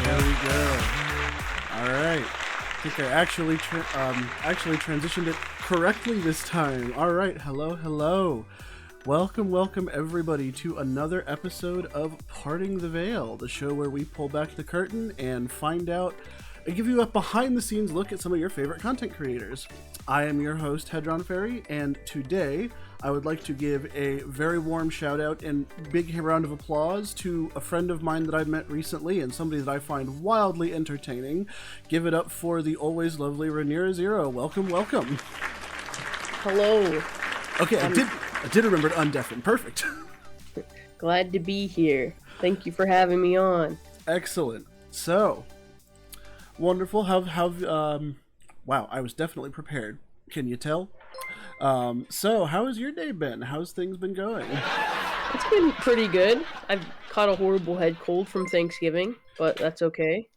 There we go. All right. I think I actually transitioned it correctly this time. All right. Hello, hello. Welcome everybody to another episode of Parting the Veil, the show where we pull back the curtain and find out and give you a behind-the-scenes look at some of your favorite content creators. I am your host, Hedron Ferry, and today I would like to give a very warm shout-out and big round of applause to a friend of mine that I've met recently and somebody that I find wildly entertaining. Give it up for the always lovely Ranira0. Welcome. Hello. Okay, I did remember to undeafen. Perfect. Glad to be here. Thank you for having me on. Excellent. So, wonderful. Wow, I was definitely prepared. Can you tell? So, how has your day been? How's things been going? It's been pretty good. I've caught a horrible head cold from Thanksgiving, but that's okay.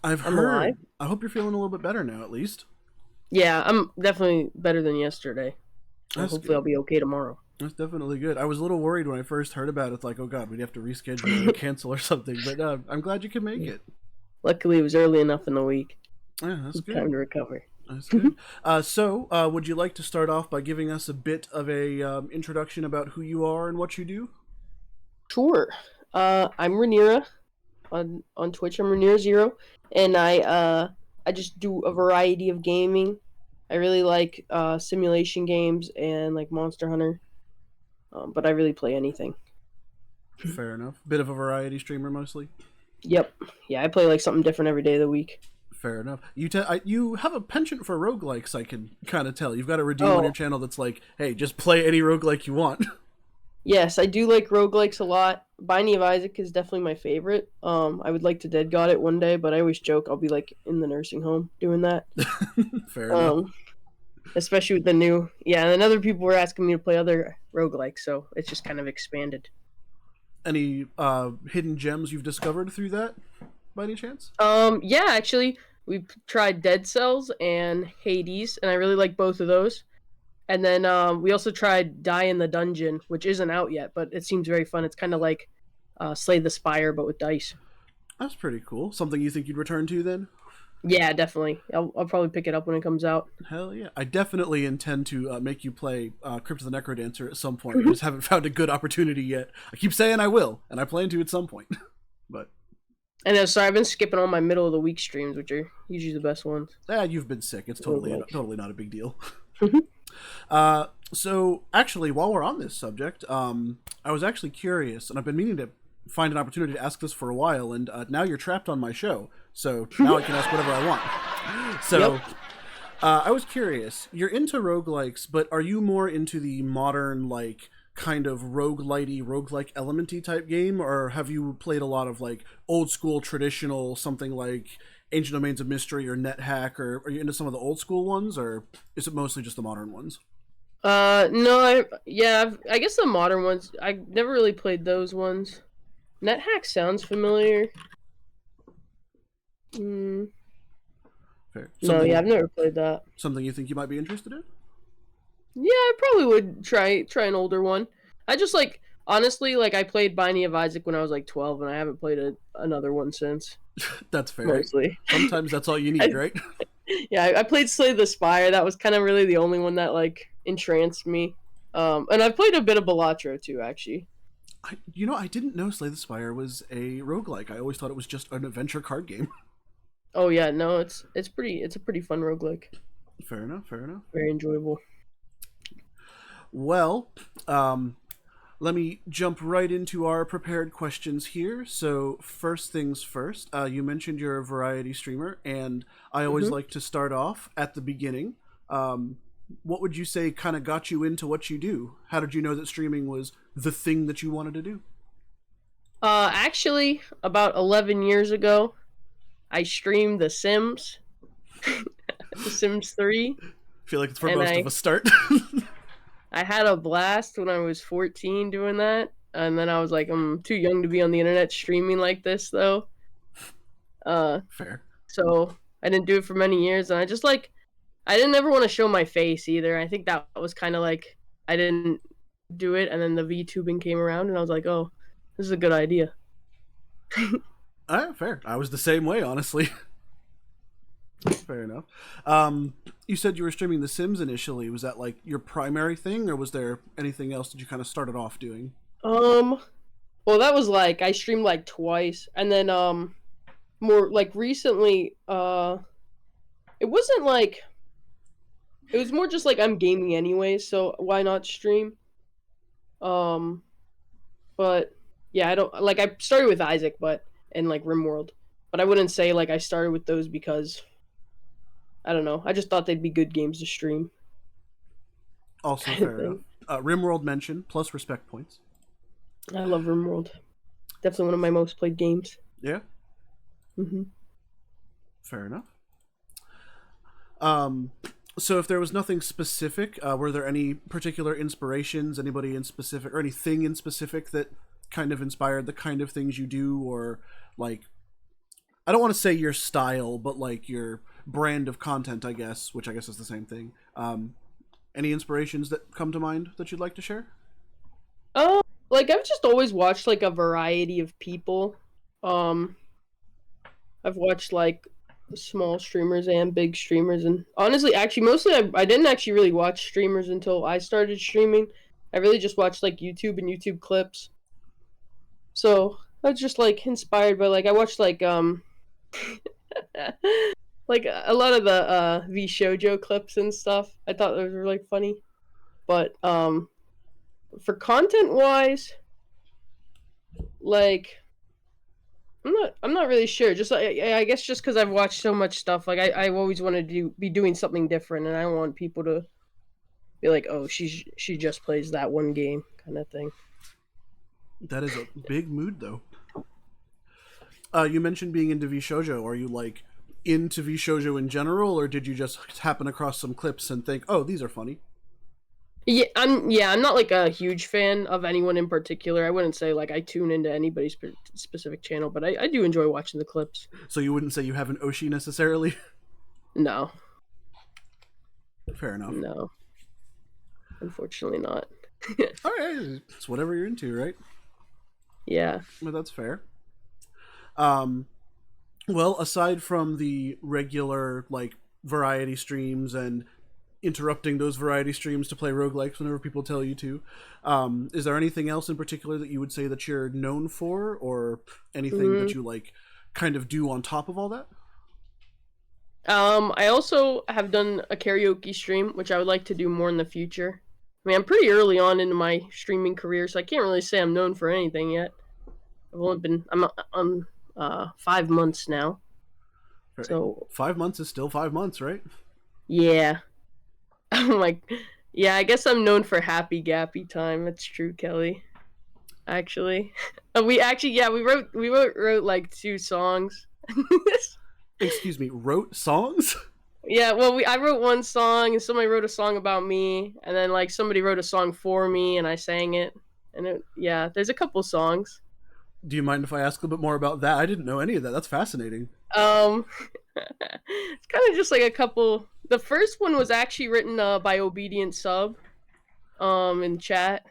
I'm heard. Alive. I hope you're feeling a little bit better now, at least. Yeah, I'm definitely better than yesterday. Hopefully good. I'll be okay tomorrow. That's definitely good. I was a little worried when I first heard about it. It's like, oh god, we'd have to reschedule or cancel or something. But I'm glad you can make it. Luckily, it was early enough in the week. Yeah, that's good. Time to recover. That's good. So, would you like to start off by giving us a bit of a introduction about who you are and what you do? Sure. I'm Ranira on Twitch. I'm Ranira0, and I just do a variety of gaming. I really like simulation games and like Monster Hunter, but I really play anything. Fair enough. Bit of a variety streamer mostly. Yep. Yeah, I play like something different every day of the week. Fair enough. You have a penchant for roguelikes, I can kind of tell. You've got a redeem on your channel that's like, hey, just play any roguelike you want. Yes, I do like roguelikes a lot. Binding of Isaac is definitely my favorite. I would like to dead god it one day, but I always joke I'll be like in the nursing home doing that. Fair enough. Especially with the new... Yeah, and then other people were asking me to play other roguelikes, so it's just kind of expanded. Any hidden gems you've discovered through that, by any chance? Yeah, actually, we've tried Dead Cells and Hades, and I really like both of those. And then we also tried Die in the Dungeon, which isn't out yet, but it seems very fun. It's kind of like Slay the Spire, but with dice. That's pretty cool. Something you think you'd return to, then? Yeah, definitely. I'll probably pick it up when it comes out. Hell yeah. I definitely intend to make you play Crypt of the Necrodancer at some point. I just haven't found a good opportunity yet. I keep saying I will, and I plan to at some point. But I know, sorry, I've been skipping all my middle of the week streams, which are usually the best ones. You've been sick. It's totally not a big deal. So, actually, while we're on this subject, I was actually curious, and I've been meaning to find an opportunity to ask this for a while, and now you're trapped on my show, so now I can ask whatever I want. So, yep. I was curious, you're into roguelikes, but are you more into the modern, like, kind of roguelite-y, roguelike elementy type game, or have you played a lot of, like, old-school, traditional, something like Ancient Domains of Mystery or NetHack, or are you into some of the old-school ones, or is it mostly just the modern ones? No, I guess the modern ones. I never really played those ones. NetHack sounds familiar. Fair. I've never played that. Something you think you might be interested in? Yeah, I probably would try an older one. I just honestly, I played Binding of Isaac when I was like 12, and I haven't played another one since. That's fair. Mostly. Sometimes that's all you need, right? Yeah, I played Slay the Spire. That was kind of really the only one that entranced me. And I've played a bit of Balatro too, actually. I didn't know Slay the Spire was a roguelike. I always thought it was just an adventure card game. Oh yeah, no, it's a pretty fun roguelike. Fair enough. Very enjoyable. Well, let me jump right into our prepared questions here. So first things first, you mentioned you're a variety streamer, and I always like to start off at the beginning. What would you say kind of got you into what you do? How did you know that streaming was the thing that you wanted to do? Actually, about 11 years ago, I streamed The Sims. The Sims 3. I feel like it's where most of us start. I had a blast when I was 14 doing that, and then I was like, I'm too young to be on the internet streaming like this, though. Fair. So I didn't do it for many years, and I just I didn't ever want to show my face either. I think that was kind of I didn't do it, and then the VTubing came around, and I was like, oh, this is a good idea. Fair. I was the same way, honestly. Fair enough. You said you were streaming The Sims initially. Was that like your primary thing, or was there anything else that you kind of started off doing? Well, that was like I streamed like twice, and then more like recently, it wasn't like it was more just like I'm gaming anyway, so why not stream? Um, but yeah, I don't like I started with Isaac, but and like RimWorld, but I wouldn't say like I started with those because I don't know. I just thought they'd be good games to stream. Also, Kind of fair enough. thing. RimWorld mention plus respect points. I love RimWorld. Definitely one of my most played games. Yeah. Hmm. Fair enough. So if there was nothing specific, were there any particular inspirations, anybody in specific, or anything in specific that kind of inspired the kind of things you do, or like, I don't want to say your style, but like your brand of content, I guess, which I guess is the same thing. Any inspirations that come to mind that you'd like to share? Uh, like I've just always watched like a variety of people. Um, I've watched like small streamers and big streamers, and honestly, actually, mostly I didn't actually really watch streamers until I started streaming. I really just watched like YouTube and YouTube clips. So I was just like inspired by like I watched like like a lot of the V Shoujo clips and stuff. I thought those were like funny, but for content wise, like I'm not really sure. Just I guess just because I've watched so much stuff, like I always wanted to be doing something different, and I don't want people to be like, oh, she just plays that one game kind of thing. That is a big mood, though. You mentioned being into V Shoujo. Are you like into V Shoujo in general, or did you just happen across some clips and think, "Oh, these are funny"? I'm not like a huge fan of anyone in particular. I wouldn't say like I tune into anybody's specific channel, but I do enjoy watching the clips. So you wouldn't say you have an Oshi necessarily? No, Fair enough. no, unfortunately not. All right, it's whatever you're into, right? Yeah. But that's fair. Um, well, aside from the regular like variety streams and interrupting those variety streams to play roguelikes whenever people tell you to, is there anything else in particular that you would say that you're known for, or anything that you like kind of do on top of all that? I also have done a karaoke stream, which I would like to do more in the future. I mean, I'm pretty early on into my streaming career, so I can't really say I'm known for anything yet. I'm on 5 months now. So 5 months is still 5 months, right? yeah. I'm like, yeah, I guess I'm known for Happy Gappy Time. That's true, Kelly. Actually, we wrote like 2 songs. Excuse me, wrote songs? Yeah, well, I wrote one song, and somebody wrote a song about me, and then like somebody wrote a song for me, and I sang it. And yeah, there's a couple songs. Do you mind if I ask a little bit more about that? I didn't know any of that. That's fascinating. It's kind of just like a couple. The first one was actually written by Obedient Sub, in chat.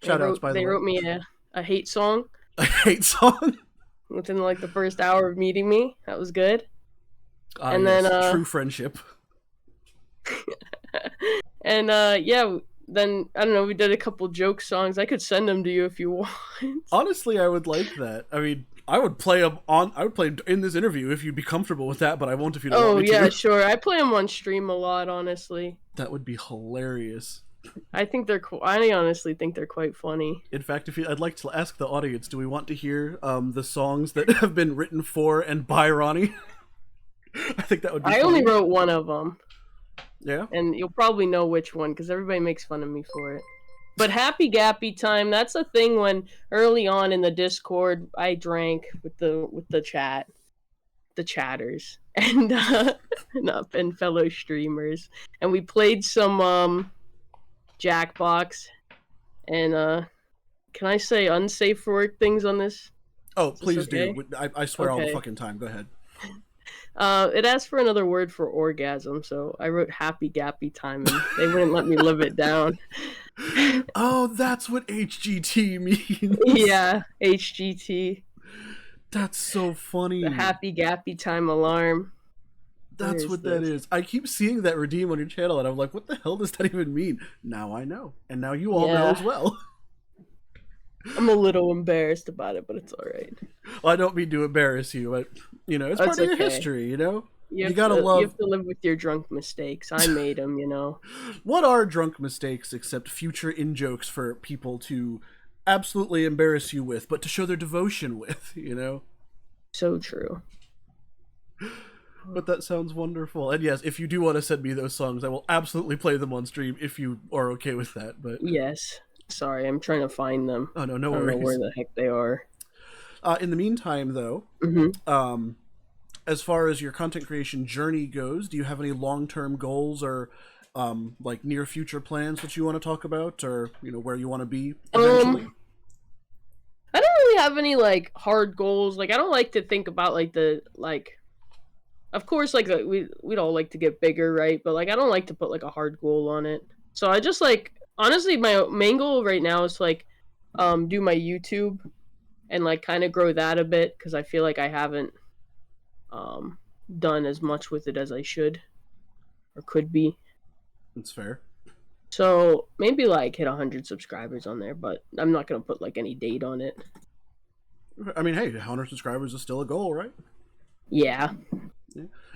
Shout outs, by the way. They wrote me a hate song. A hate song? Within like the first hour of meeting me. That was good. And yes, then true friendship. And yeah, then I don't know, we did a couple joke songs. I could send them to you if you want. Honestly, I would like that. I mean, I would play them in this interview if you'd be comfortable with that, but I won't if you don't want me to. Oh yeah, sure. I play them on stream a lot, honestly. That would be hilarious. I think they're cool. I honestly think they're quite funny. In fact, I'd like to ask the audience, do we want to hear the songs that have been written for and by Ronnie? I think that would be funny. Only wrote one of them. Yeah? And you'll probably know which one, because everybody makes fun of me for it. But Happy Gappy Time, that's a thing when early on in the Discord, I drank with the chat. The chatters. And and fellow streamers. And we played some Jackbox. And can I say unsafe for work things on this? Oh, please do. I swear all the fucking time. Go ahead. It asked for another word for orgasm, so I wrote Happy Gappy Time, and they wouldn't let me live it down. Oh, that's what HGT means. Yeah, HGT. That's so funny. The happy gappy time alarm. That's what that is. I keep seeing that redeem on your channel, and I'm like, what the hell does that even mean? Now I know. And now you all know as well. I'm a little embarrassed about it, but it's all right. Well, I don't mean to embarrass you, but, you know, it's part of your history, you know? You gotta love... You have to live with your drunk mistakes. I made them, you know? What are drunk mistakes except future in-jokes for people to absolutely embarrass you with, but to show their devotion with, you know? So true. But that sounds wonderful. And yes, if you do want to send me those songs, I will absolutely play them on stream if you are okay with that. But yes. Sorry, I'm trying to find them. Oh, no worries. I don't know where the heck they are. In the meantime, though, as far as your content creation journey goes, do you have any long-term goals or like near future plans that you want to talk about, or, you know, where you want to be eventually? I don't really have any like hard goals. Like, I don't like to think about like the like. Of course, like we'd all like to get bigger, right? But like, I don't like to put like a hard goal on it. So I just like, honestly, my main goal right now is to like do my YouTube and like kind of grow that a bit, because I feel like I haven't done as much with it as I should or could be. That's fair. So maybe like hit 100 subscribers on there, but I'm not gonna put like any date on it. I mean, hey, 100 subscribers is still a goal, right? Yeah.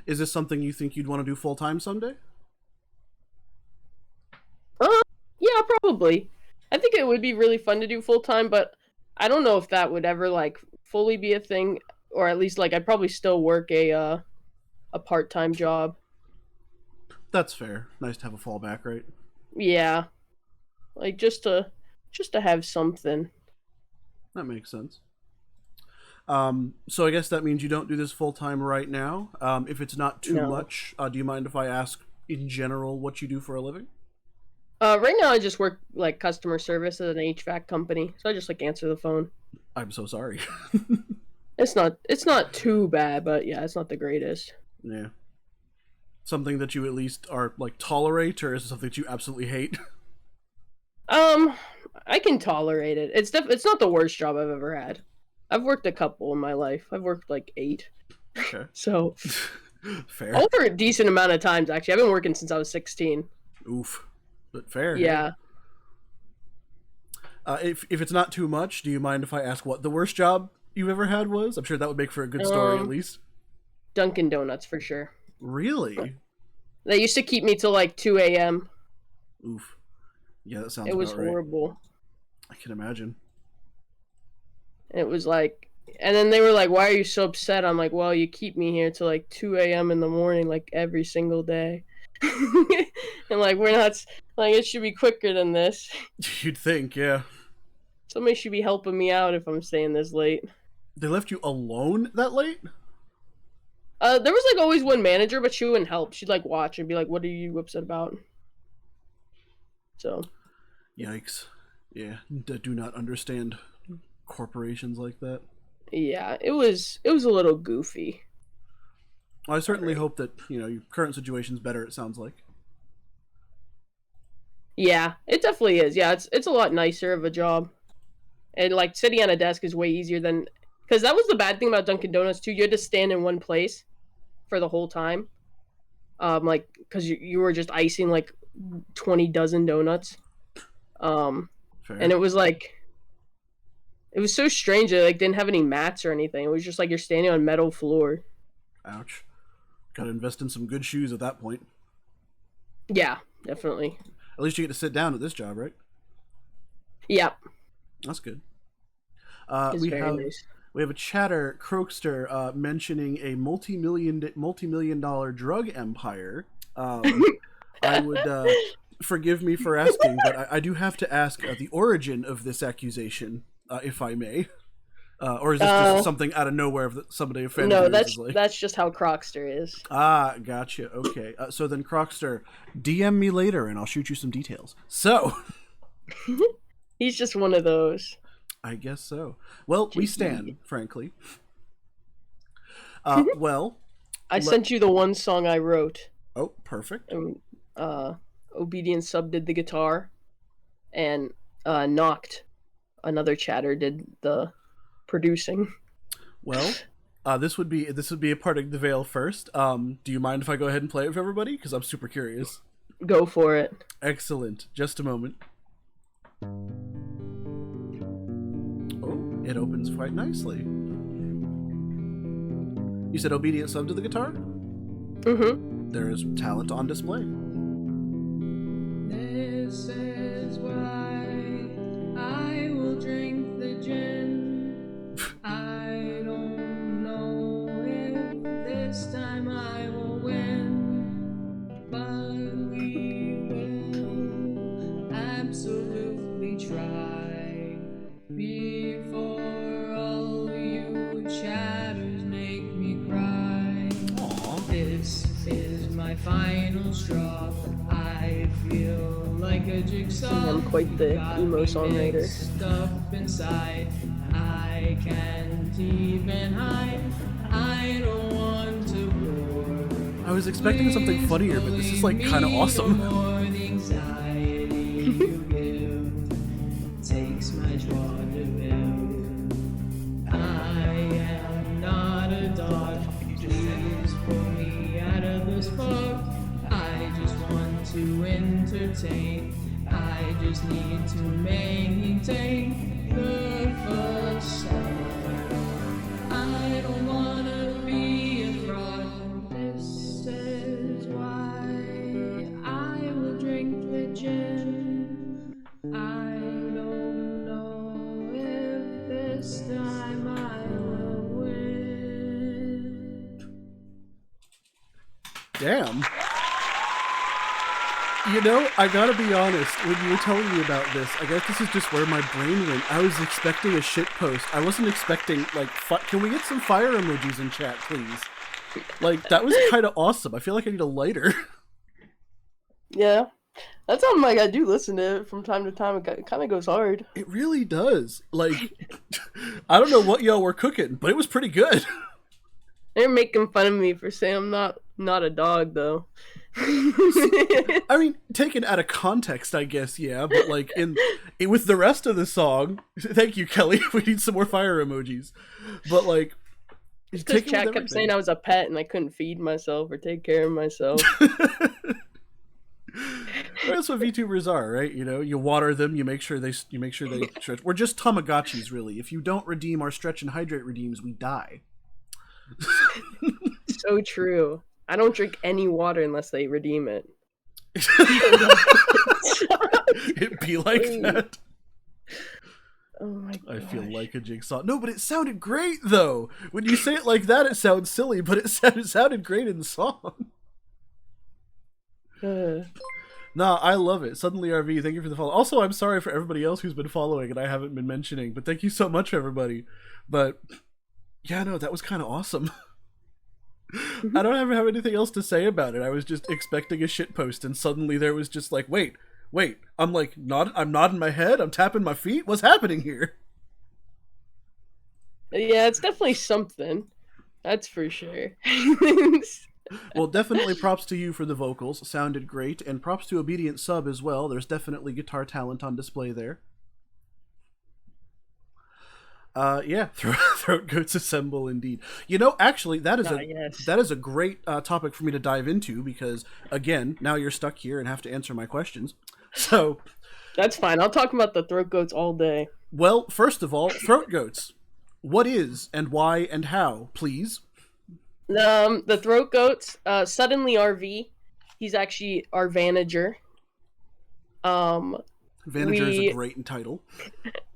Is this something you think you'd want to do full time someday? Yeah, probably. I think it would be really fun to do full time, but I don't know if that would ever like fully be a thing, or at least like I'd probably still work a part-time job. That's fair. Nice to have a fallback, right? Yeah. Like just to have something. That makes sense. So I guess that means you don't do this full time right now. If it's not too much, do you mind if I ask in general what you do for a living? Right now I just work like customer service at an HVAC company, so I just like answer the phone. I'm so sorry. It's not too bad, but yeah, it's not the greatest. Yeah. Something that you at least are like tolerate, or is it something that you absolutely hate? I can tolerate it. It's not the worst job I've ever had. I've worked a couple in my life. I've worked like 8. Okay. So fair. Over a decent amount of times, actually. I've been working since I was 16. Oof. But fair. Yeah. If it's not too much, do you mind if I ask what the worst job you ever had was? I'm sure that would make for a good story at least. Dunkin' Donuts for sure. Really? They used to keep me till like 2 a.m. Oof. Yeah, that sounds It was about right. horrible. I can imagine. It was like, and then they were like, "Why are you so upset?" I'm like, "Well, you keep me here till like 2 a.m. in the morning, like every single day." And like, we're not, like, it should be quicker than this. You'd think, yeah. Somebody should be helping me out if I'm staying this late. They left you alone that late? There was like always one manager, but she wouldn't help. She'd like watch and be like, "What are you upset about?" So. Yikes. Yeah, do not understand corporations like that. Yeah, it was a little goofy. I certainly hope that, you know, your current situation's better, it sounds like. Yeah, it definitely is. Yeah, it's a lot nicer of a job. And like sitting on a desk is way easier than, because that was the bad thing about Dunkin' Donuts too. You had to stand in one place for the whole time. Like, because you were just icing like 20 dozen donuts. Fair. And it was like, it was so strange. They like didn't have any mats or anything. It was just like you're standing on metal floor. Ouch. Gotta invest in some good shoes at that point. Yeah, definitely. At least you get to sit down at this job, right? Yeah. That's good. We have a chatter, Croakster, mentioning a multi-million dollar drug empire. I would forgive me for asking, but I do have to ask the origin of this accusation, if I may. Or is this just something out of nowhere that somebody offended? No, that's just how Crockster is. Ah, gotcha. Okay. So then, Crockster, DM me later and I'll shoot you some details. So. He's just one of those. I guess so. Well, we stand, frankly. Well. I sent you the one song I wrote. Oh, perfect. Obedient Sub did the guitar. And Knocked, another chatter, did the producing. Well, this would be a part of the veil first. Do you mind if I go ahead and play it for everybody? Because I'm super curious. Go for it. Excellent. Just a moment. Oh, it opens quite nicely. You said obedient sub to the guitar? Mm-hmm. There is talent on display. This is why I will drink the gin. I don't know if this time I will win, but we will absolutely try. Before all you chatters make me cry. Aww. This is my final straw. I feel like a jigsaw. I'm quite the emo songwriter. Up inside, I can't even hide. I don't want to bore. I was expecting something funnier, but this is like kind of awesome. The anxiety you give takes my joy to live. I am not a dog. Please pull me out of this fog. I just want to entertain. I just need to maintain the facade. I don't wanna be a fraud. This is why I will drink the gin. I don't know if this time I will win. Damn. You know, I gotta be honest, when you were telling me about this, I guess this is just where my brain went. I was expecting a shit post. I wasn't expecting, like, can we get some fire emojis in chat, please? Like, that was kind of awesome. I feel like I need a lighter. Yeah. That's something like I do listen to it from time to time. It kind of goes hard. It really does. Like, I don't know what y'all were cooking, but it was pretty good. They're making fun of me for saying I'm not a dog, though. I mean, taken out of context, I guess, yeah, but like with the rest of the song, thank you, Kelly. We need some more fire emojis. But like, because chat kept saying I was a pet and I couldn't feed myself or take care of myself. That's what VTubers are, right? You know, you water them, you make sure they stretch. We're just Tamagotchis, really. If you don't redeem our stretch and hydrate redeems, we die. So true. I don't drink any water unless they redeem it. It'd be like that. Oh my god. I feel like a jigsaw. No, but it sounded great, though. When you say it like that, it sounds silly, but it sounded great in the song. Nah, I love it. Suddenly RV, thank you for the follow. Also, I'm sorry for everybody else who's been following and I haven't been mentioning, but thank you so much, everybody. But, yeah, no, that was kind of awesome. I don't ever have anything else to say about it. I was just expecting a shitpost, and suddenly there was just like, wait. I'm like, I'm nodding my head, I'm tapping my feet. What's happening here? Yeah, it's definitely something. That's for sure. Well, definitely props to you for the vocals. Sounded great, and props to Obedient Sub as well. There's definitely guitar talent on display there. Yeah, throat goats assemble indeed. You know, actually, that is a great topic for me to dive into because, again, now you're stuck here and have to answer my questions. So that's fine. I'll talk about the throat goats all day. Well, first of all, throat goats. What is and why and how, please? The throat goats. Suddenly RV. He's actually our Vanager. Vanager is a great title.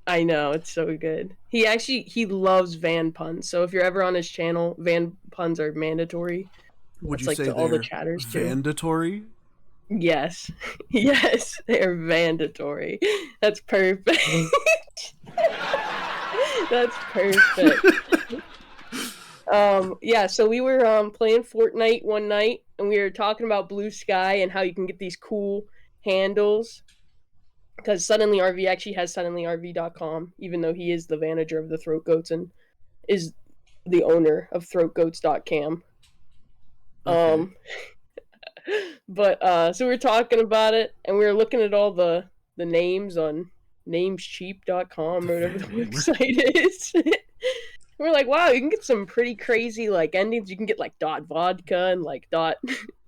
I know, it's so good. He loves van puns. So if you're ever on his channel, van puns are mandatory. Would it's you like say to all the chatters mandatory? Yes. Yes, they're mandatory. That's perfect. That's perfect. Yeah, so we were playing Fortnite one night and we were talking about Bsky and how you can get these cool handles. Because Suddenly RV actually has suddenlyrv.com, even though he is the manager of the Throat Goats and is the owner of throatgoats.cam. Okay. But so we were talking about it and we were looking at all the names on namescheap.com or whatever the website is. we're like, wow, you can get some pretty crazy like endings. You can get like dot vodka and like dot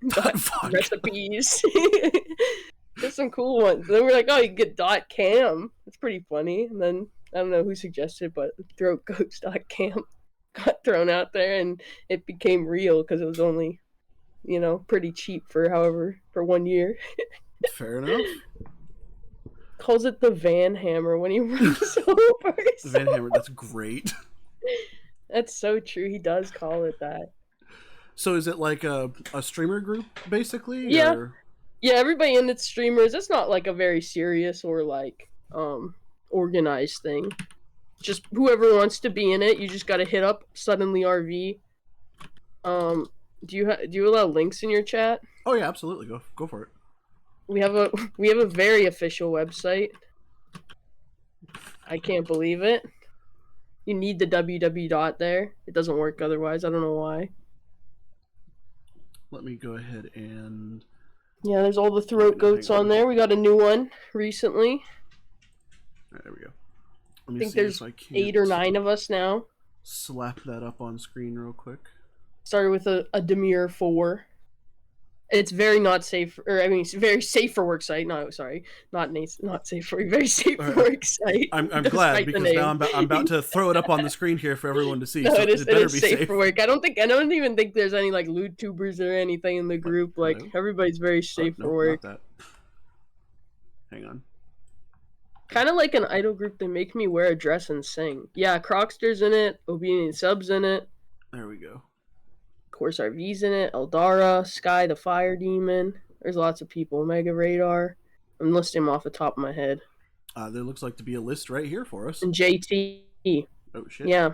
Vodka. recipes. There's some cool ones. And then we're like, oh, you can get dot cam. It's pretty funny. And then I don't know who suggested, but throatgoats.cam got thrown out there, and it became real because it was only, pretty cheap for 1 year. Fair enough. Calls it the Van Hammer when he runs over. Van Hammer, that's great. That's so true. He does call it that. So is it like a streamer group, basically? Yeah. Or... Yeah, everybody in it's streamers. It's not like a very serious or like organized thing. Just whoever wants to be in it, you just gotta hit up Suddenly RV. Do you allow links in your chat? Oh yeah, absolutely. Go for it. We have a very official website. I can't believe it. You need the www dot there. It doesn't work otherwise. I don't know why. Let me go ahead and... Yeah, there's all the throat goats on there. We got a new one recently. All right, there we go. I think there's 8 or 9 of us now. Slap that up on screen real quick. Started with a Demure 4. It's very not safe, it's very safe for work site. No, sorry, not safe for very safe for work site. I'm glad, because now I'm about to throw it up on the screen here for everyone to see. No, so it is better be safe for work. I don't even think there's any like loot tubers or anything in the group. Like everybody's very safe for work. Not that. Hang on. Kind of like an idol group. They make me wear a dress and sing. Yeah, Crocster's in it. Obedient Sub's in it. There we go. Of course, RV's in it. Eldara, Sky the Fire Demon. There's lots of people. Mega Radar. I'm listing them off the top of my head. There looks like to be a list right here for us. And JT. Oh shit. Yeah.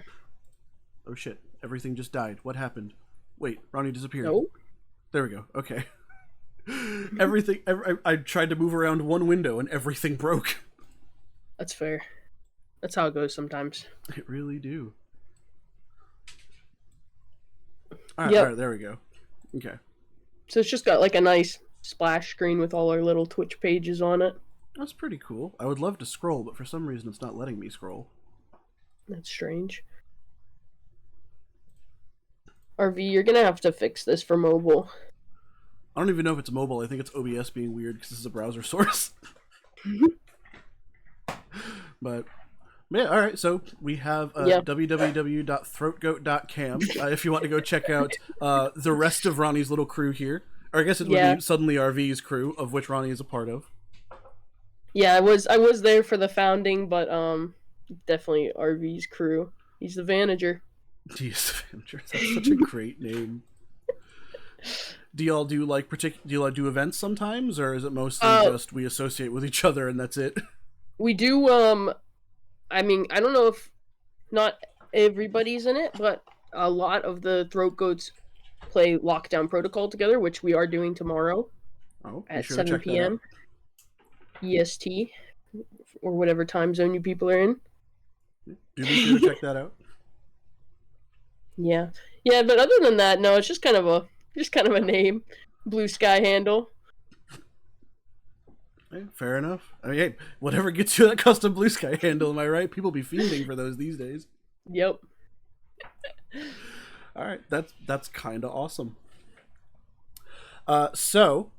Oh shit. Everything just died. What happened? Wait, Ronnie disappeared. Nope. There we go. Okay. Everything. I tried to move around one window and everything broke. That's fair. That's how it goes sometimes. It really do. All right, there we go. Okay. So it's just got like a nice splash screen with all our little Twitch pages on it. That's pretty cool. I would love to scroll, but for some reason it's not letting me scroll. That's strange. RV, you're gonna have to fix this for mobile. I don't even know if it's mobile. I think it's OBS being weird because this is a browser source. But yeah, all right. So we have www.throatgoat.cam if you want to go check out the rest of Ronnie's little crew here. Or I guess it would be Suddenly RV's crew, of which Ronnie is a part of. Yeah, I was there for the founding, but definitely RV's crew. He's the manager. He's the manager. That's such a great name. Do y'all do do events sometimes, or is it mostly just we associate with each other and that's it? We do, I mean, I don't know if not everybody's in it, but a lot of the Throat Goats play Lockdown Protocol together, which we are doing tomorrow at 7 p.m. EST, or whatever time zone you people are in. Do be sure to check that out. Yeah, but other than that, no, it's just kind of a name, Blue Sky handle. Hey, fair enough. I mean, hey, whatever gets you that custom Blue Sky handle, am I right? People be fiending for those these days. Yep. All right, that's kind of awesome. So,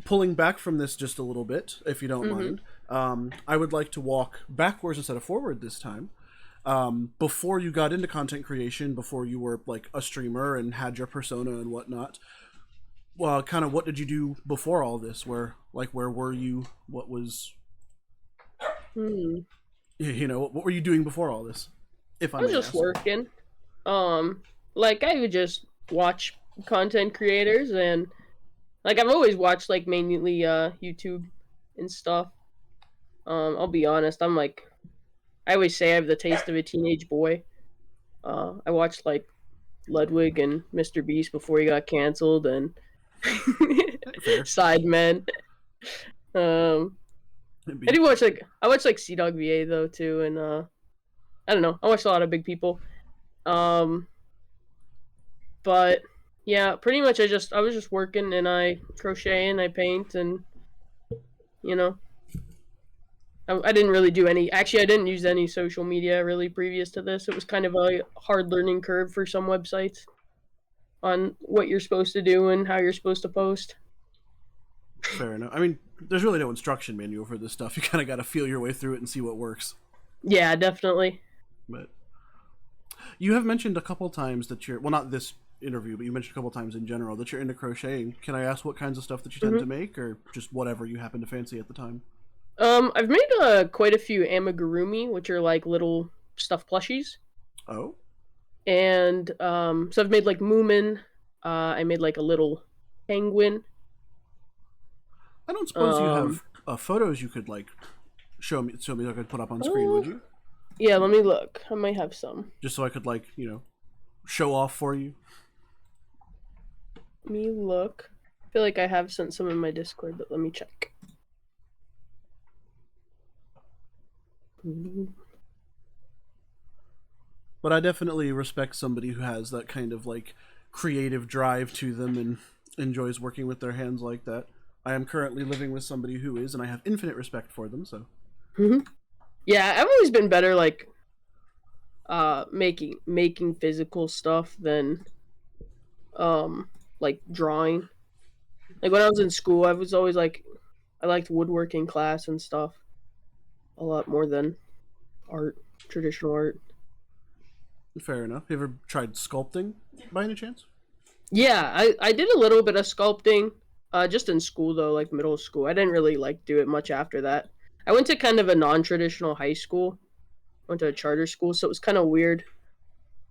pulling back from this just a little bit, if you don't mind, I would like to walk backwards instead of forward this time. Before you got into content creation, before you were like a streamer and had your persona and whatnot, well, kind of what did you do before all this? Where were you? What was, what were you doing before all this? If I was just working. Like I would just watch content creators, and like I've always watched like mainly YouTube and stuff. I'll be honest, I always say I have the taste of a teenage boy. I watched like Ludwig and Mr. Beast before he got canceled, and Sidemen. I watch like Sea Dog VA though too, and I don't know. I watched a lot of big people. But yeah, pretty much I was just working, and I crochet and I paint, and I didn't really do any. Actually, I didn't use any social media really previous to this. It was kind of a hard learning curve for some websites on what you're supposed to do and how you're supposed to post. Fair enough. I mean, there's really no instruction manual for this stuff. You kind of got to feel your way through it and see what works. Yeah, definitely. But you have mentioned a couple times that you're, well, not this interview, but you mentioned a couple times in general that you're into crocheting. Can I ask what kinds of stuff that you tend to make, or just whatever you happen to fancy at the time? I've made quite a few amigurumi, which are like little stuffed plushies. Oh, And so I've made like Moomin. I made like a little penguin. I don't suppose you have photos you could like show me so I could put up on screen, would you? Yeah, let me look. I might have some. Just so I could like show off for you. Let me look. I feel like I have sent some in my Discord, but let me check. But I definitely respect somebody who has that kind of like creative drive to them and enjoys working with their hands like that. I am currently living with somebody who is, and I have infinite respect for them. So, yeah, I've always been better like making physical stuff than like drawing. Like when I was in school, I was always like I liked woodworking class and stuff a lot more than art, traditional art. fair enough. You ever tried sculpting by any chance? Yeah, I did a little bit of sculpting, just in school though, like middle school. I didn't really like do it much after that. I went to kind of a non-traditional high school. Went to a charter school, so it was kind of weird.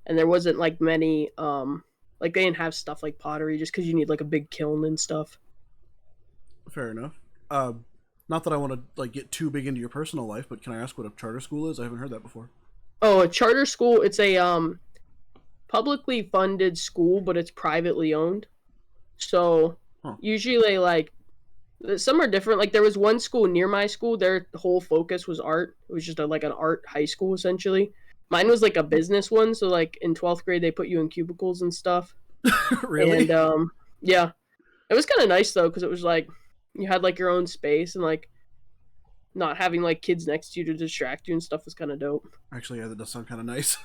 And there wasn't like many, like they didn't have stuff like pottery, just because you need like a big kiln and stuff. Fair enough. Not that I want to like get too big into your personal life, but can I ask what a charter school is? I haven't heard that before. Oh, a charter school. It's a publicly funded school, but it's privately owned. So usually, like some are different. Like there was one school near my school. Their whole focus was art. It was just like an art high school essentially. Mine was like a business one. So like in 12th grade, they put you in cubicles and stuff. Really? And yeah, it was kind of nice though because it was like you had like your own space and like not having like kids next to you to distract you and stuff was kind of dope. Actually, yeah, that does sound kind of nice.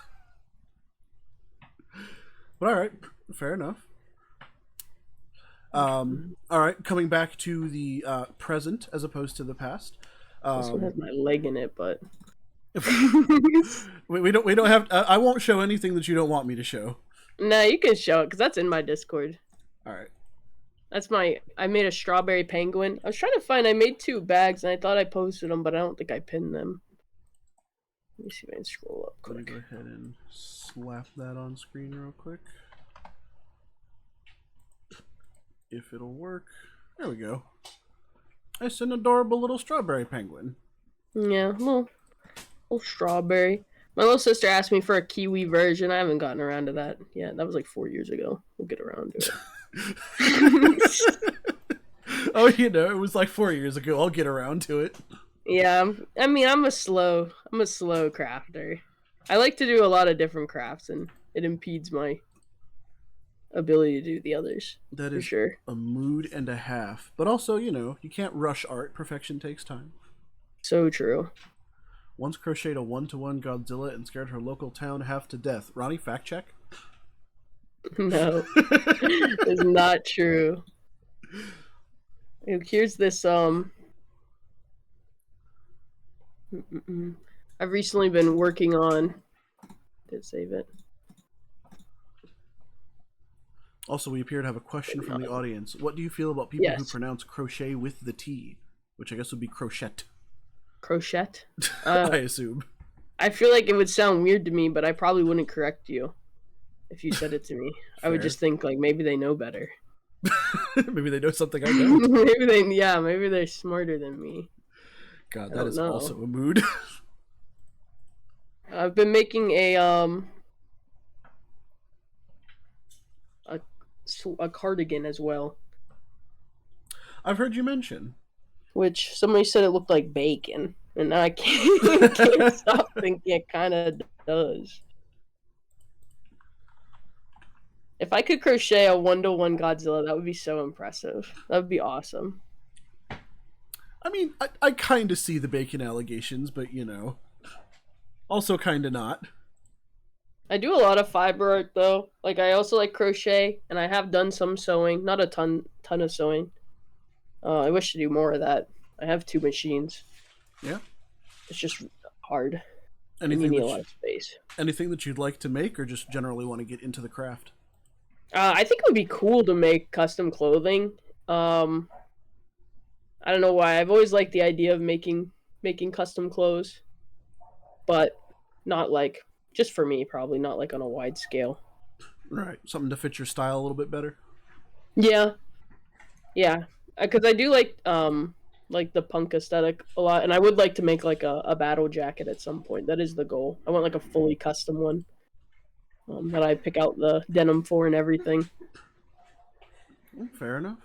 But all right, fair enough. All right, coming back to the present as opposed to the past. This one has my leg in it, but we don't have. I won't show anything that you don't want me to show. no, you can show it because that's in my Discord. All right. That's I made a strawberry penguin. I was trying to find. I made 2 bags and I thought I posted them, but I don't think I pinned them. Let me see if I can scroll up quick. Let me go ahead and slap that on screen real quick. If it'll work. There we go. It's an adorable little strawberry penguin. Yeah, little strawberry. My little sister asked me for a kiwi version. I haven't gotten around to that yet. That was like 4 years ago. We'll get around to it. Oh, it was like 4 years ago. I'll get around to it. Yeah, I mean, I'm a slow crafter. I like to do a lot of different crafts, and it impedes my ability to do the others. That is sure. A mood and a half. But also, you can't rush art. Perfection takes time. So true. Once crocheted a 1-to-1 Godzilla and scared her local town half to death. Ronnie, fact check? No. It's not true. Here's this, I've recently been working on... Did it save it? Also, we appear to have a question from the audience. What do you feel about people who pronounce crochet with the T? Which I guess would be crochet. Crochet? I assume. I feel like it would sound weird to me, but I probably wouldn't correct you if you said it to me. I would just think, like, maybe they know better. Maybe they know something I don't. maybe they're smarter than me. God, that is also a mood. I've been making a cardigan as well. I've heard you mention. Which somebody said it looked like bacon, and now I can't stop thinking it kind of does. If I could crochet a 1-to-1 Godzilla, that would be so impressive. That would be awesome. I mean, I kind of see the bacon allegations, but also kind of not. I do a lot of fiber art though. Like I also like crochet, and I have done some sewing. Not a ton of sewing. I wish to do more of that. I have 2 machines. Yeah. It's just hard. Anything and you need that a lot of space. Anything that you'd like to make, or just generally want to get into the craft? I think it would be cool to make custom clothing. I don't know why. I've always liked the idea of making custom clothes, but not like just for me. Probably not like on a wide scale. Right, something to fit your style a little bit better. Yeah, yeah. Because I do like the punk aesthetic a lot, and I would like to make like a battle jacket at some point. That is the goal. I want like a fully custom one that I pick out the denim for and everything. Fair enough.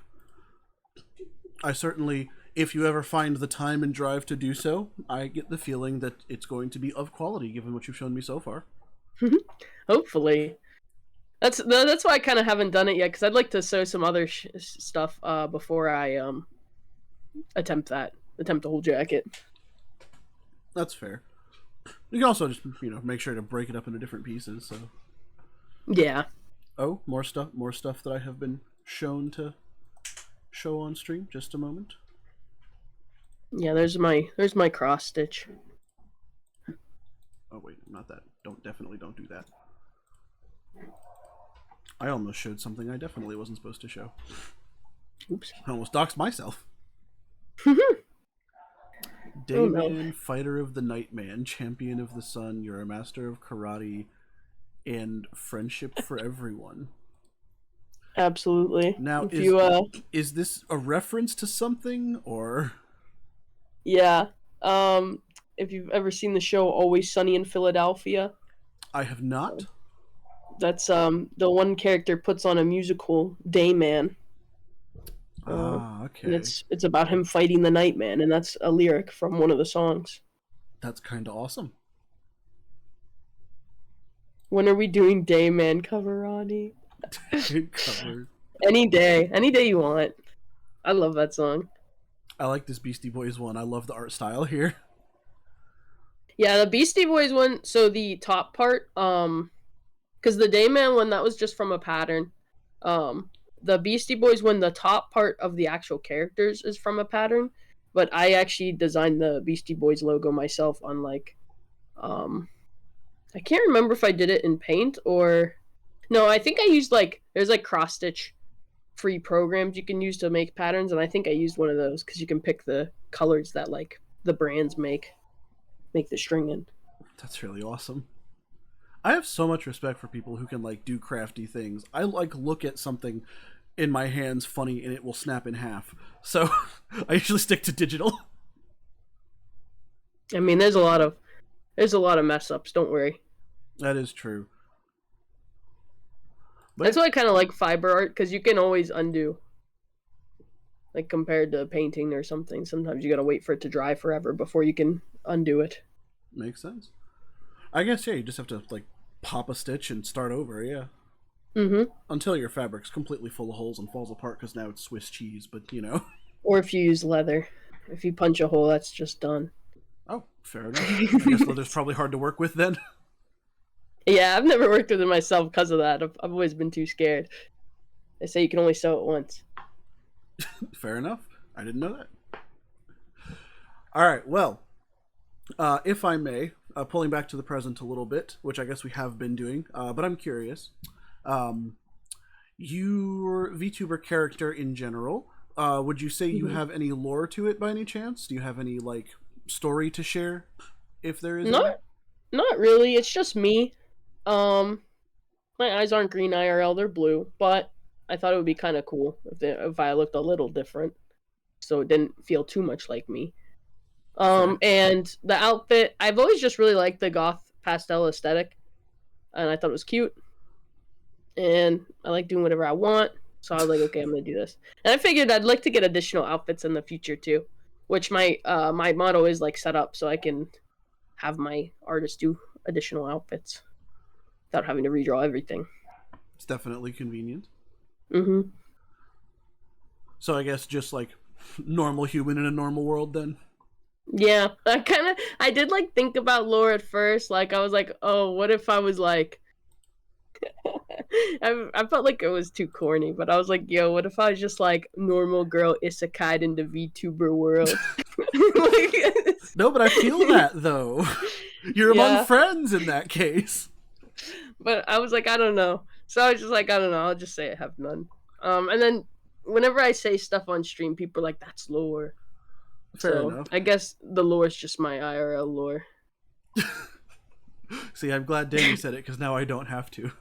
I certainly, if you ever find the time and drive to do so, I get the feeling that it's going to be of quality, given what you've shown me so far. Hopefully. That's why I kind of haven't done it yet, because I'd like to sew some other stuff before I attempt the whole jacket. That's fair. You can also just make sure to break it up into different pieces. So yeah. Oh, more stuff that I have been shown to show on stream. Just a moment. Yeah, there's my cross stitch. Oh wait, not that. Definitely don't do that. I almost showed something I definitely wasn't supposed to show. Oops. I almost doxed myself. Dayman, Oh, no. fighter of the Nightman, champion of the sun, you're a master of karate, and friendship for everyone. Absolutely. Now, is this a reference to something, or? Yeah. If you've ever seen the show Always Sunny in Philadelphia, I have not. that's the one character puts on a musical, Dayman. Okay. And it's about him fighting the Nightman, and that's a lyric from one of the songs. That's kind of awesome. When are we doing Dayman cover, Roddy? Cover. Any day you want. I love that song. I like this Beastie Boys one. I love the art style here. Yeah, the Beastie Boys one. So the top part, because the Dayman one, that was just from a pattern. The Beastie Boys one, the top part of the actual characters is from a pattern, but I actually designed the Beastie Boys logo myself on like, I can't remember if I did it in Paint or, no, I think I used there's like cross stitch free programs you can use to make patterns, and I think I used one of those because you can pick the colors that like the brands make the string in. That's really awesome. I have so much respect for people who can do crafty things. I look at something in my hands funny and it will snap in half. So I usually stick to digital. I mean, there's a lot of mess ups. Don't worry. That is true. But that's why I kind of like fiber art, because you can always undo. Like compared to painting or something, sometimes you gotta wait for it to dry forever before you can undo it. Makes sense. I guess you just have to pop a stitch and start over. Yeah. Mm-hmm. Until your fabric's completely full of holes and falls apart because now it's Swiss cheese. But Or if you use leather, if you punch a hole, that's just done. Oh, fair enough. I guess leather's probably hard to work with then. Yeah, I've never worked with it myself because of that. I've always been too scared. They say you can only sew it once. Fair enough. I didn't know that. All right. Well, if I may, pulling back to the present a little bit, which I guess we have been doing, but I'm curious. Your VTuber character in general, would you say you have any lore to it by any chance? Do you have any story to share, if there is? Not really. It's just me. My eyes aren't green IRL; they're blue. But I thought it would be kind of cool if I looked a little different, so it didn't feel too much like me. And the outfit, I've always just really liked the goth pastel aesthetic, and I thought it was cute. And I like doing whatever I want, so I was like, okay, I'm gonna do this. And I figured I'd like to get additional outfits in the future too, which my motto is set up so I can have my artist do additional outfits without having to redraw everything. It's definitely convenient. Mm-hmm. So I guess just normal human in a normal world then. Yeah, I did like think about lore at first. Like I was like, oh, what if I was like, I felt like it was too corny, but I was like, yo, what if I was just like normal girl isekai'd into VTuber world? Like, No, but I feel that though. You're among Yeah. friends in that case. but I was like, I don't know. So I was just like, I don't know. I'll just say I have none. And then whenever I say stuff on stream, people are like, that's lore. Fair So enough. I guess the lore is just my IRL lore. See, I'm glad Danny said it because now I don't have to.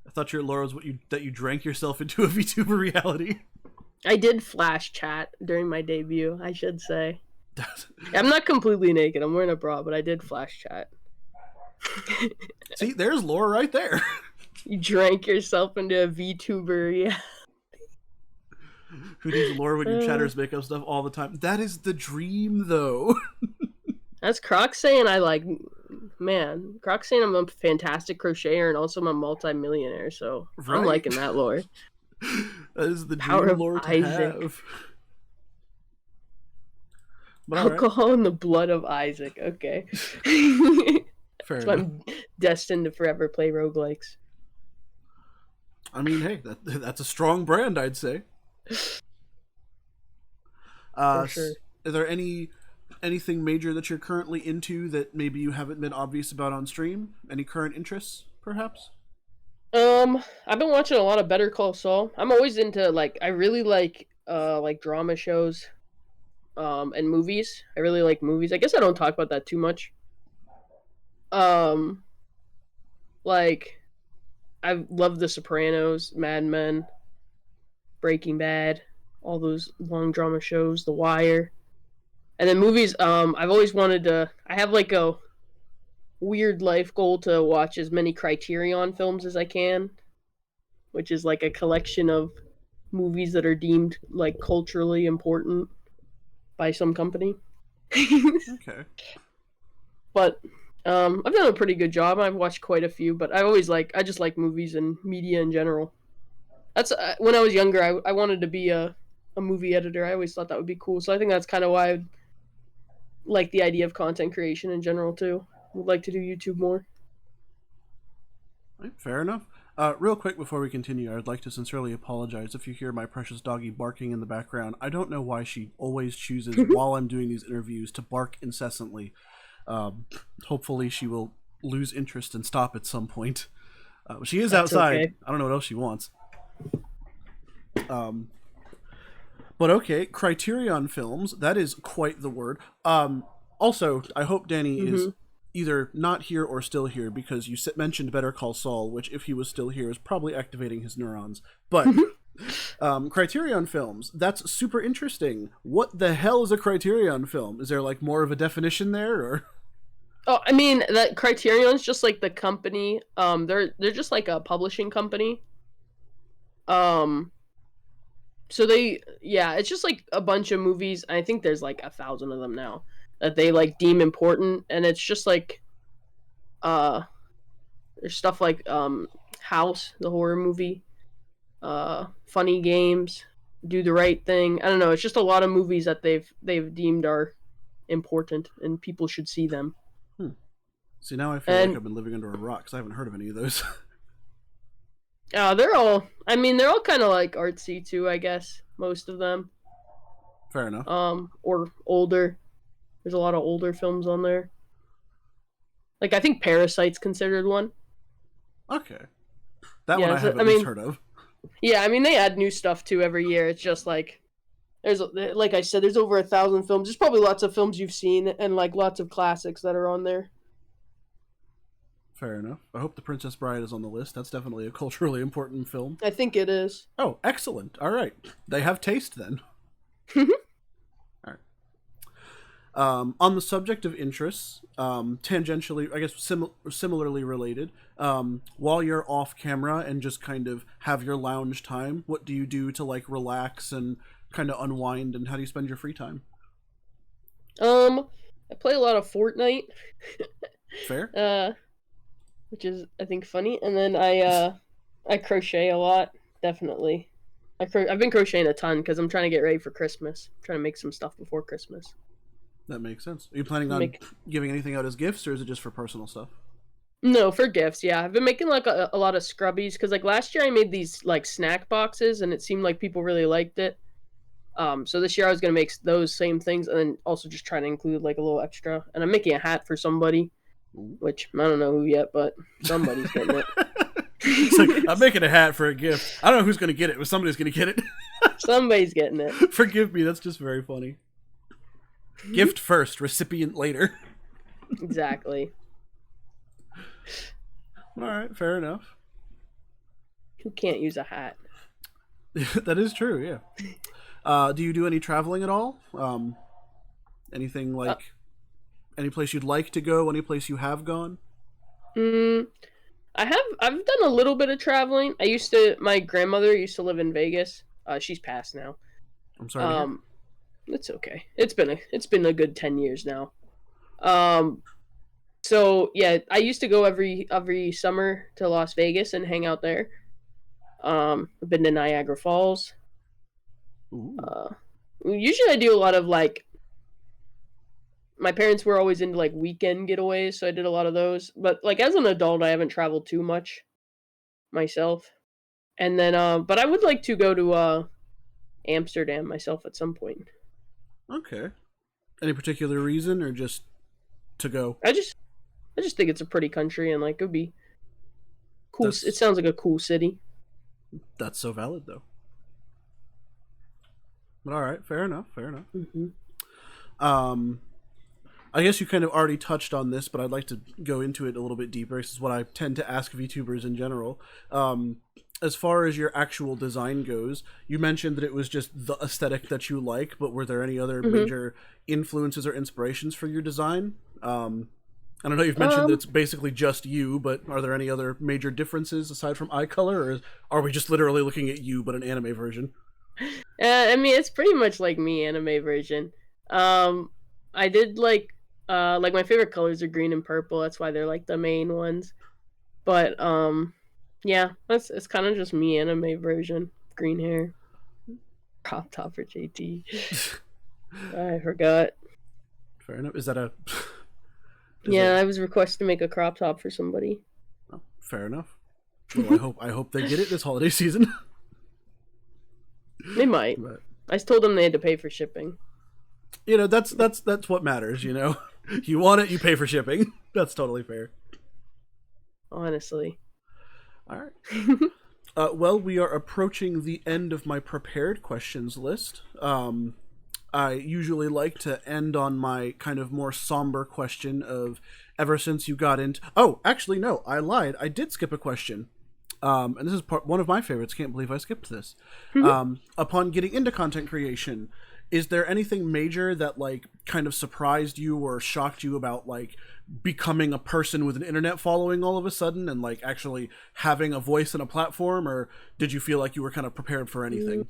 I thought your lore was that you drank yourself into a VTuber reality. I did flash chat during my debut, I should say. I'm not completely naked. I'm wearing a bra, but I did flash chat. See, there's lore right there. You drank yourself into a VTuber, yeah. Who needs lore when your chatters make up stuff all the time? That is the dream, though. That's Croc saying Croc saying I'm a fantastic crocheter and also I'm a multi-millionaire, so Right. I'm liking that lore. That is the Power dream of lore to Isaac. have. But all right, Alcohol in the blood of Isaac, okay. fair So enough. I'm destined to forever play roguelikes. I mean, hey, that's a strong brand, I'd say. For sure. Is there anything major that you're currently into that maybe you haven't been obvious about on stream? Any current interests, perhaps? I've been watching a lot of Better Call Saul. I'm always into I really like drama shows, and movies. I really like movies. I guess I don't talk about that too much. Like I love The Sopranos, Mad Men, Breaking Bad, all those long drama shows, The Wire. And then movies, I've always wanted to I have like a weird life goal to watch as many Criterion films as I can, which is like a collection of movies that are deemed like culturally important by some company. Okay. But I've done a pretty good job. I've watched quite a few, but I just like movies and media in general. That's when I was younger. I wanted to be a movie editor. I always thought that would be cool. So I think that's kind of why I like the idea of content creation in general too. Would like to do YouTube more. Right, fair enough. Real quick before we continue, I would like to sincerely apologize if you hear my precious doggy barking in the background. I don't know why she always chooses, while I'm doing these interviews, to bark incessantly. Hopefully she will lose interest and stop at some point. She is That's outside. okay. I don't know what else she wants. But okay, Criterion Films, that is quite the word. Also, I hope Danny is either not here or still here, because you mentioned Better Call Saul, which if he was still here is probably activating his neurons. But Criterion Films, that's super interesting. What the hell is a Criterion film? Is there like more of a definition there, or? Oh, I mean that Criterion's just like the company. They're just like a publishing company. So it's just like a bunch of movies. I think there's like 1,000 of them now that they like deem important, and it's just like, there's stuff like House, the horror movie, Funny Games, Do the Right Thing. I don't know. It's just a lot of movies that they've deemed are important and people should see them. See, now I feel like I've been living under a rock because I haven't heard of any of those. They're all kind of like artsy too, I guess. Most of them. Fair enough. Or older. There's a lot of older films on there. Like I think Parasite's considered one. Okay. That one I haven't at least heard of. Yeah, I mean they add new stuff too every year. It's just like like I said, there's over 1,000 films. There's probably lots of films you've seen and like lots of classics that are on there. Fair enough. I hope The Princess Bride is on the list. That's definitely a culturally important film. I think it is. Oh, excellent. All right. They have taste then. All right. On the subject of interests, tangentially, I guess similarly related, while you're off camera and just kind of have your lounge time, what do you do to like relax and kind of unwind, and how do you spend your free time? I play a lot of Fortnite. Fair. Which is I think funny, and then I crochet a lot, definitely. I've been crocheting a ton because I'm trying to get ready for Christmas. I'm trying to make some stuff before Christmas. That makes sense. Are you planning on giving anything out as gifts, or is it just for personal stuff? No, for gifts, yeah. I've been making like a lot of scrubbies because like last year I made these like snack boxes and it seemed like people really liked it. So this year I was gonna make those same things and then also just try to include like a little extra. And I'm making a hat for somebody, which I don't know who yet, but somebody's getting it. It's like, I'm making a hat for a gift. I don't know who's gonna get it, but somebody's gonna get it. Somebody's getting it. Forgive me, that's just very funny. Gift first, recipient later. Exactly. All right, fair enough. Who can't use a hat? That is true, yeah. Do you do any traveling at all? Anything like any place you'd like to go? Any place you have gone? I've done a little bit of traveling. My grandmother used to live in Vegas. She's passed now. I'm sorry. It's okay. It's been a good 10 years now. So yeah, I used to go every summer to Las Vegas and hang out there. I've been to Niagara Falls. Usually I do a lot of like. My parents were always into like weekend getaways, so I did a lot of those. But like as an adult, I haven't traveled too much myself. And then, but I would like to go to Amsterdam myself at some point. Okay. Any particular reason, or just to go? I just think it's a pretty country, and like it would be cool. It sounds like a cool city. That's so valid, though. But all right, fair enough. Mm-hmm. I guess you kind of already touched on this, but I'd like to go into it a little bit deeper. This is what I tend to ask VTubers in general. As far as your actual design goes, you mentioned that it was just the aesthetic that you like, but were there any other major influences or inspirations for your design? And I know you've mentioned that it's basically just you, but are there any other major differences aside from eye color, or are we just literally looking at you, but an anime version? I mean, it's pretty much like me, anime version. I did like my favorite colors are green and purple. That's why they're like the main ones. But yeah, it's kind of just me, anime version. Green hair, crop top for JT. I forgot. Fair enough. Is that a? I was requested to make a crop top for somebody. Oh, fair enough. Well, I hope they get it this holiday season. They might. But I told them they had to pay for shipping. You know, that's what matters. You know, you want it, you pay for shipping. That's totally fair. Honestly. All right. Well, we are approaching the end of my prepared questions list. I usually like to end on my kind of more somber question of ever since you got into... Oh, actually, no, I lied. I did skip a question. And this is one of my favorites. Can't believe I skipped this. Upon getting into content creation, is there anything major that, like, kind of surprised you or shocked you about, like, becoming a person with an internet following all of a sudden and, like, actually having a voice and a platform? Or did you feel like you were kind of prepared for anything?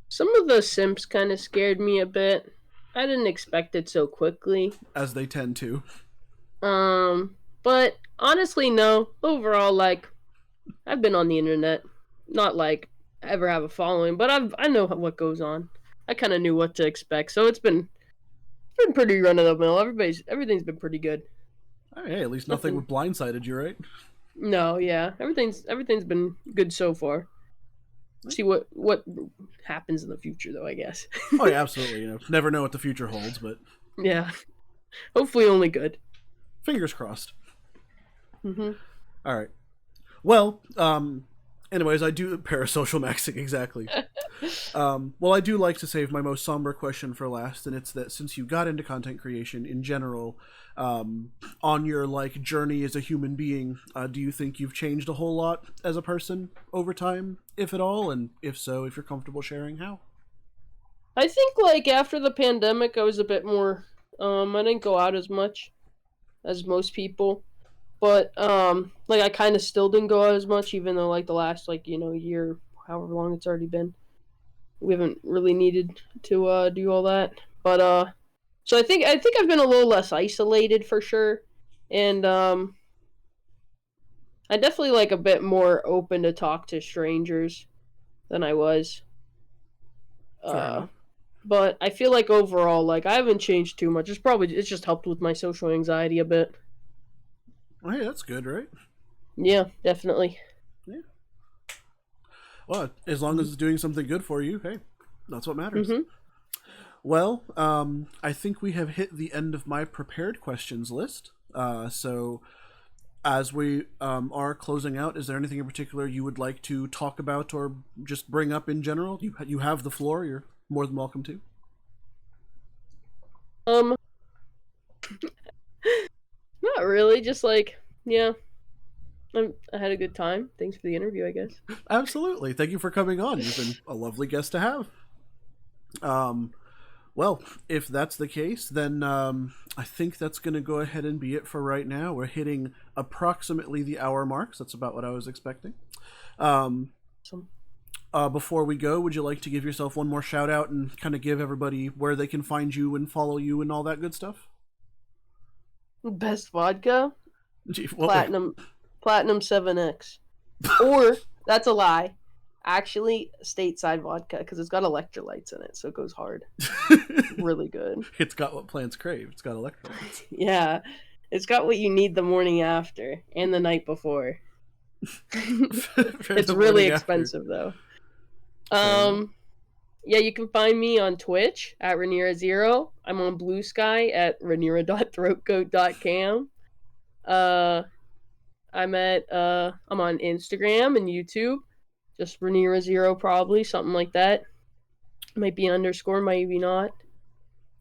Some of the simps kind of scared me a bit. I didn't expect it so quickly. As they tend to. But honestly, no. Overall, like, I've been on the internet. Not like I ever have a following, but I know what goes on. I kind of knew what to expect, so it's been pretty run of the mill. Everything's been pretty good. Hey, at least nothing blindsided you, right? No, yeah, everything's been good so far. See what happens in the future, though, I guess. Oh yeah, absolutely. You know, never know what the future holds, but yeah, hopefully only good. Fingers crossed. Mm-hmm. All right. Well, anyways, I do parasocial maxing exactly. Well, I do like to save my most somber question for last, and it's that since you got into content creation in general, on your like journey as a human being, do you think you've changed a whole lot as a person over time, if at all? And if so, if you're comfortable sharing, how? I think like after the pandemic, I was a bit more. I didn't go out as much as most people, but like I kind of still didn't go out as much, even though like the last like year, however long it's already been, we haven't really needed to do all that. But so I think I've been a little less isolated for sure, and I definitely like a bit more open to talk to strangers, than I was. Fair enough. But I feel like overall, like I haven't changed too much. It's just helped with my social anxiety a bit. Oh, hey, that's good, right? Yeah, definitely. Yeah. Well, as long as it's doing something good for you, hey, that's what matters. Mm-hmm. Well, I think we have hit the end of my prepared questions list. So, as we are closing out, is there anything in particular you would like to talk about or just bring up in general? You have the floor. You're more than welcome to. Not really. Just like, yeah, I had a good time. Thanks for the interview, I guess. Absolutely. Thank you for coming on. You've been a lovely guest to have. Well, if that's the case, then I think that's going to go ahead and be it for right now. We're hitting approximately the hour mark, so that's about what I was expecting. Before we go, would you like to give yourself one more shout out and kind of give everybody where they can find you and follow you and all that good stuff? Best vodka? Gee, well, Platinum 7X. Or, that's a lie. Actually, stateside vodka, because it's got electrolytes in it, so it goes hard. Really good. It's got what plants crave. It's got electrolytes. Yeah. It's got what you need the morning after and the night before. It's really expensive, though. Yeah, you can find me on Twitch at Ranira0. I'm on Bsky at Ranira.throatgoat.cam. I'm on Instagram and YouTube. Just Ranira0 probably, something like that. Might be underscore, maybe not.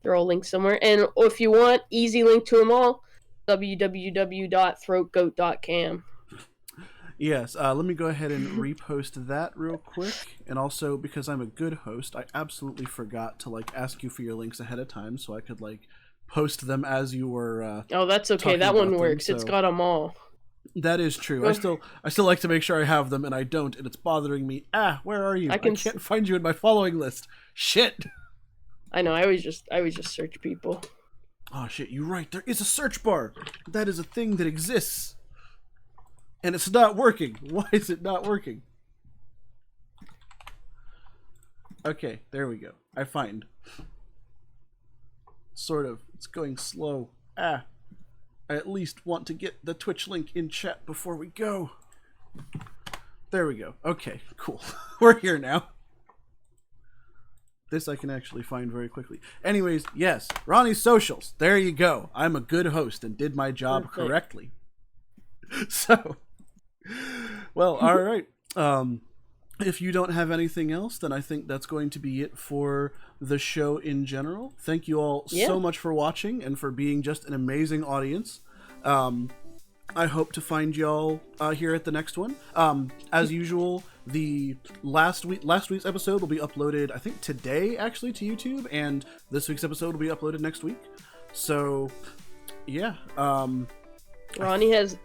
They're all linked somewhere. And if you want, easy link to them all, www.throatgoat.cam. Yes, let me go ahead and repost that real quick. And also, because I'm a good host, I absolutely forgot to ask you for your links ahead of time, so I could post them as you were. Oh, that's okay. That one works. It's got them all. That is true. I still like to make sure I have them, and I don't, and it's bothering me. Where are you? I can't find you in my following list. Shit. I know. I always just search people. Oh shit! You're right. There is a search bar. That is a thing that exists. And it's not working. Why is it not working? Okay, there we go. I find. Sort of. It's going slow. I at least want to get the Twitch link in chat before we go. There we go. Okay, cool. We're here now. This I can actually find very quickly. Anyways, yes, Ronnie's socials. There you go. I'm a good host and did my job correctly. So... Well, all right. If you don't have anything else, then I think that's going to be it for the show in general. Thank you all so much for watching and for being just an amazing audience. I hope to find y'all here at the next one. As usual, the last week's episode will be uploaded, I think today, actually, to YouTube, and this week's episode will be uploaded next week. So, yeah. Ronnie has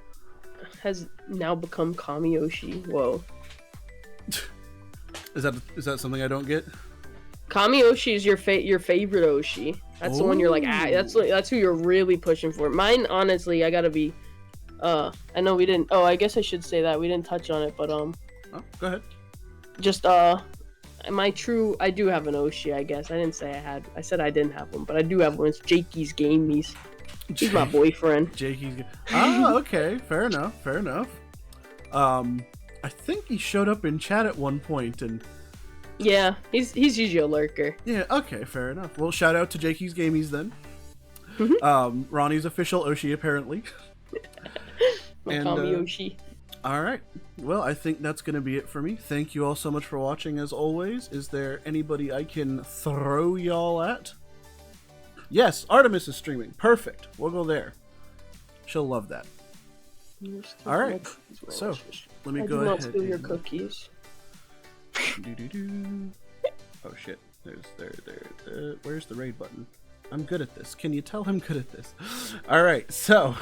now become Kamiyoshi. Whoa. Is that something I don't get? Kamiyoshi is your favorite Oshi. That's the one you're like, that's who you're really pushing for. Mine, honestly, I gotta be, I know we didn't, I guess I should say that. We didn't touch on it, but, Oh, go ahead. Just, I do have an Oshi, I guess. I said I didn't have one, but I do have one. It's Jakey's Gamies. He's my boyfriend. Jakey's. Okay. Fair enough. I think he showed up in chat at one point, and yeah, he's usually a lurker. Yeah. Okay. Fair enough. Well, shout out to Jakey's Gamies then. Ronnie's official Oshi, apparently. Tommy Oshi. All right. Well, I think that's going to be it for me. Thank you all so much for watching, as always. Is there anybody I can throw y'all at? Yes, Artemis is streaming. Perfect. We'll go there. She'll love that. All right. So, let me go ahead. Not steal your cookies. Oh shit. Where's the raid button? I'm good at this. Can you tell I'm good at this? All right. So,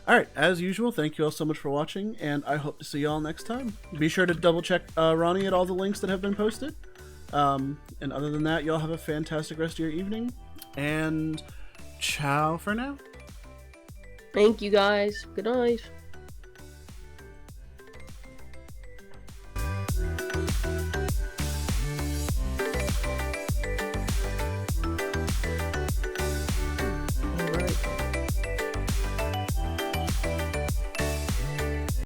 all right. As usual, thank you all so much for watching, and I hope to see y'all next time. Be sure to double check Ronnie at all the links that have been posted. And other than that, y'all have a fantastic rest of your evening, and ciao for now. Thank you guys. Good night.